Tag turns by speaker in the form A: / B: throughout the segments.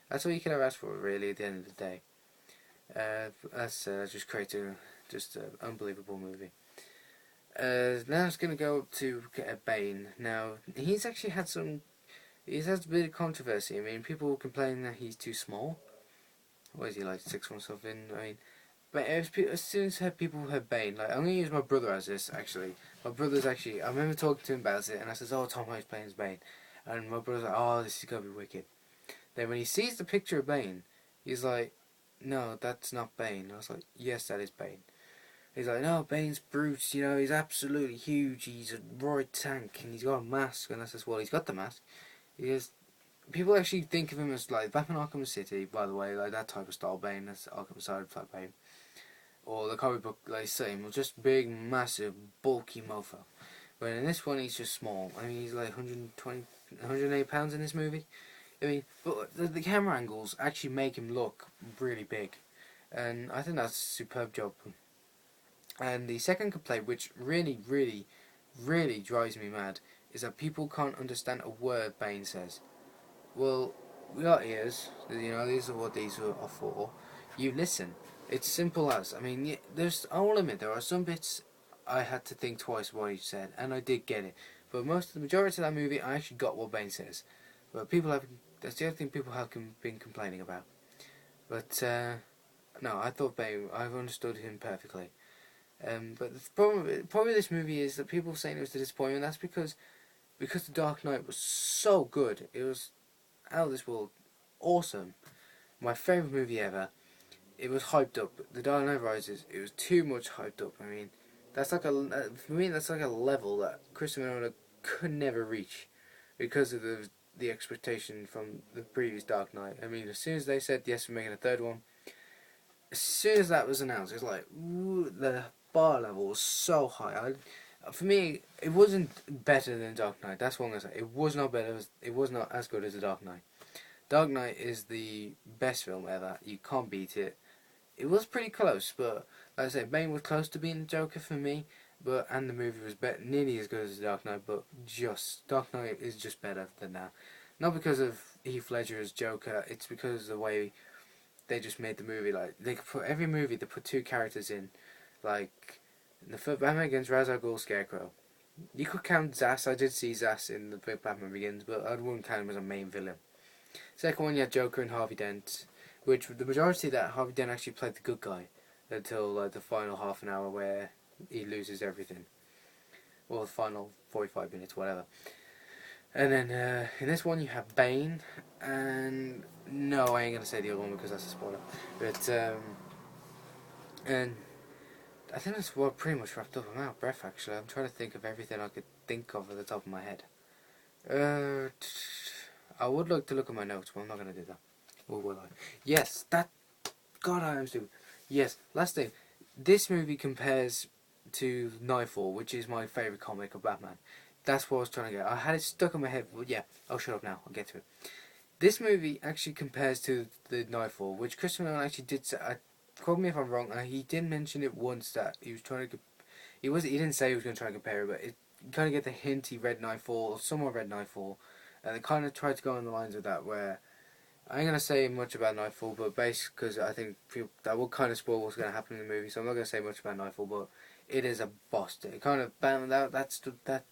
A: That's all you can ever ask for, really, at the end of the day. That's just creates just an unbelievable movie. Now it's going to go up to Bane. Now, he's had a bit of controversy. I mean, people complain that he's too small. What is he, like 6 or something? I mean, but as soon as people heard Bane, like, I'm going to use my brother as this, actually. My brother's actually, I remember talking to him about it, and I says, oh, Tom Hanks playing as Bane. And my brother's like, oh, this is going to be wicked. Then when he sees the picture of Bane, he's like, no, that's not Bane. I was like, yes, that is Bane. He's like, no, Bane's brute, you know, he's absolutely huge, he's a right tank, and he's got a mask. And I says, well, he's got the mask. He goes, people actually think of him as, like, Batman Arkham City, by the way, like, that type of style Bane, that's Arkham Asylum type Bane. Or the comic book, like, same, just big, massive, bulky mofo. But in this one, he's just small. I mean, he's like 120, 108 pounds in this movie. I mean, but the camera angles actually make him look really big. And I think that's a superb job. And the second complaint, which really drives me mad, is that people can't understand a word Bane says. Well, we got ears, you know, these are what these are for. You listen. It's simple as. I mean, I'll admit, there are some bits I had to think twice what he said, and I did get it. But the majority of that movie, I actually got what Bane says. But that's the other thing people have been complaining about. But, no, I thought Bane, I've understood him perfectly. But the problem with this movie is that people saying it was a disappointment. That's because The Dark Knight was so good. It was out of this world, awesome. My favourite movie ever. It was hyped up. The Dark Knight Rises. It was too much hyped up. I mean, that's like for me that's like a level that Christopher Nolan could never reach because of the expectation from the previous Dark Knight. I mean, as soon as they said yes, we're making a third one, as soon as that was announced, it was like the bar level was so high. For me, it wasn't better than Dark Knight. That's what I'm gonna say. It was not better. It was not as good as the Dark Knight. Dark Knight is the best film ever. You can't beat it. It was pretty close, but like I said, Bane was close to being the Joker for me. And the movie was nearly as good as the Dark Knight, but just Dark Knight is just better than that. Not because of Heath Ledger as Joker. It's because of the way they just made the movie. Like, they could put every movie, they put two characters in, like the first Batman against Ra's al Ghul Scarecrow. You could count Zsasz. I did see Zsasz in the Batman Begins, but I wouldn't count him as a main villain. Second one, you had Joker and Harvey Dent, which the majority of that Harvey Dent actually played the good guy until the final half an hour where he loses everything, or the final 45 minutes, whatever. And then in this one you have Bane, and no, I ain't gonna say the other one because that's a spoiler. But and I think that's what pretty much wrapped up. I'm out of breath actually. I'm trying to think of everything I could think of at the top of my head. I would like to look at my notes, but I'm not gonna do that. Or will I? Yes, that. God, I am stupid. Yes, last thing. This movie compares to Nightfall, which is my favourite comic of Batman. That's what I was trying to get. I had it stuck in my head. Well, yeah, I'll shut up now. I'll get to it. This movie actually compares to the Nightfall, which Christopher Nolan actually did say. Quote me if I'm wrong. He did mention it once that he was trying to. He didn't say he was going to try and compare it, but it kind of get the hint he read Nightfall, or someone read Nightfall, and they kind of tried to go on the lines of that. Where I ain't gonna say much about Nightfall, but basically because I think that will kind of spoil what's going to happen in the movie, so I'm not going to say much about Nightfall. But it is a bust. It kind of that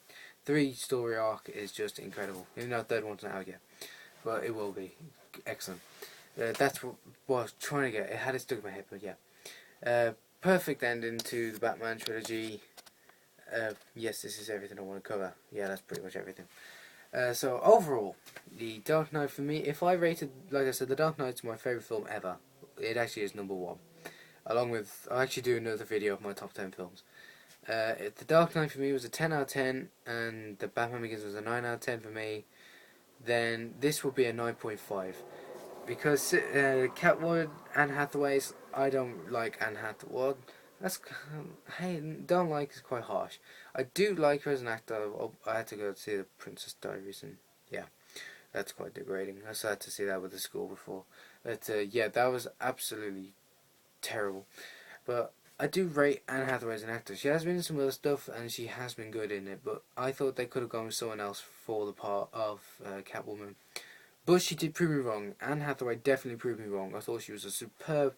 A: 3-story arc is just incredible. Even though the third one's not out yet, but it will be excellent. That's what I was trying to get. It had it stuck in my head, but yeah. Perfect ending to the Batman trilogy. Yes, this is everything I want to cover. Yeah, that's pretty much everything. So overall, The Dark Knight for me, if I rated, like I said, The Dark Knight's my favourite film ever. It actually is number 1. Along with, I'll actually do another video of my top 10 films. The Dark Knight for me was a 10 out of 10, and The Batman Begins was a 9 out of 10 for me. Then this will be a 9.5. Because Catwoman, Anne Hathaway's, I don't like Anne Hathaway. Well, that's, hey, don't like is quite harsh. I do like her as an actor. I had to go see the Princess Diaries, and yeah, that's quite degrading. I had to see that with the school before. But yeah, that was absolutely terrible. But I do rate Anne Hathaway as an actor. She has been in some other stuff, and she has been good in it. But I thought they could have gone with someone else for the part of Catwoman. But she did prove me wrong. Anne Hathaway definitely proved me wrong. I thought she was a superb.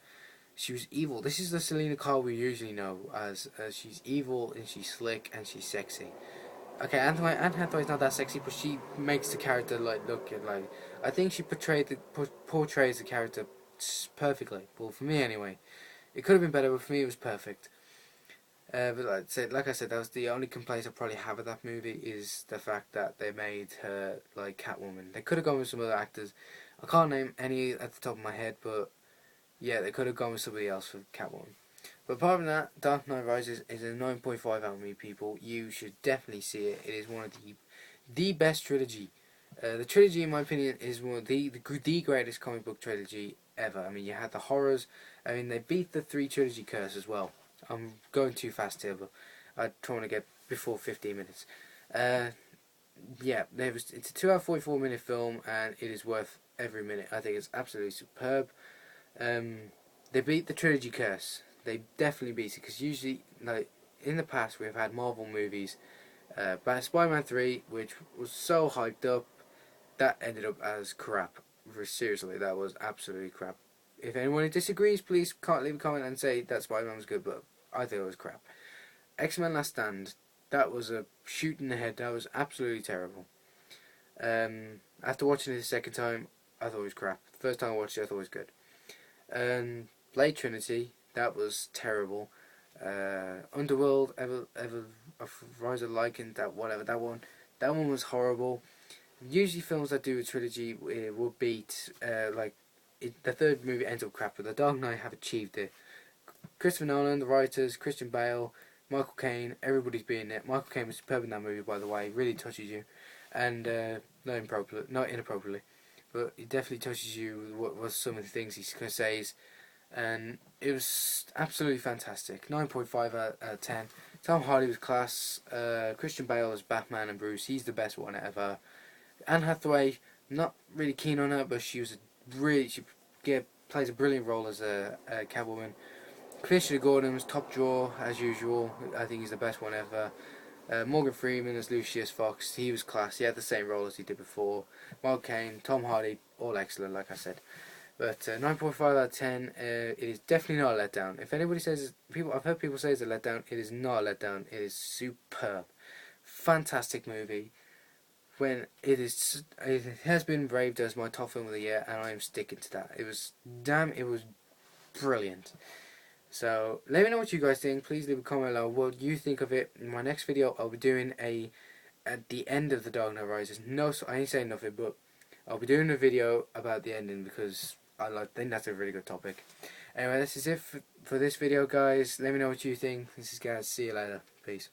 A: She was evil. This is the Selena Kyle we usually know as she's evil and she's slick and she's sexy. Okay, Anne Hathaway's not that sexy, but she makes the character like look and like. I think she portrays the character perfectly. Well, for me anyway, it could have been better, but for me it was perfect. But like I said, that was the only complaint I probably have with that movie is the fact that they made her like Catwoman. They could have gone with some other actors. I can't name any at the top of my head, but yeah, they could have gone with somebody else for Catwoman. But apart from that, Dark Knight Rises is a 9.5 out of me, people. You should definitely see it. It is one of the best trilogy. The trilogy, in my opinion, is one of the greatest comic book trilogy ever. I mean, you had the horrors. I mean, they beat the 3 trilogy curse as well. I'm going too fast here, but I'm trying to get before 15 minutes. Yeah, it's a 2 hour 44-minute film, and it is worth every minute. I think it's absolutely superb. They beat the trilogy curse. They definitely beat it, because usually, like in the past, we've had Marvel movies, Spider-Man 3, which was so hyped up, that ended up as crap. Seriously, that was absolutely crap. If anyone disagrees, please can't leave a comment and say that Spider-Man was good, but I think it was crap. X-Men Last Stand, that was a shoot in the head. That was absolutely terrible. After watching it the second time, I thought it was crap. The first time I watched it, I thought it was good. Blade Trinity, that was terrible. Underworld, Rise of Lycan, that one was horrible. Usually films that do a trilogy will beat the third movie ends up crap, but The Dark Knight have achieved it. Christopher Nolan, the writers, Christian Bale, Michael Caine, everybody's being it. Michael Caine was superb in that movie, by the way. It really touches you, and not inappropriately, but it definitely touches you. What some of the things he says, and it was absolutely fantastic. 9.5 out of 10. Tom Hardy was class. Christian Bale as Batman and Bruce. He's the best one ever. Anne Hathaway, not really keen on her, but she plays a brilliant role as a Catwoman. Commissioner Gordon was top draw as usual. I think he's the best one ever. Morgan Freeman as Lucius Fox. He was class. He had the same role as he did before. Michael Caine, Tom Hardy, all excellent, like I said. But 9.5 out of 10. It is definitely not a letdown. If anybody says I've heard people say it's a letdown. It is not a letdown. It is superb, fantastic movie. When it has been raved as my top film of the year, and I am sticking to that. It was brilliant. So let me know what you guys think. Please leave a comment below what you think of it. In my next video, I'll be doing at the end of The Dark Knight Rises. No, I ain't saying nothing, but I'll be doing a video about the ending because I think that's a really good topic. Anyway, this is it for this video, guys. Let me know what you think. This is guys. See you later. Peace.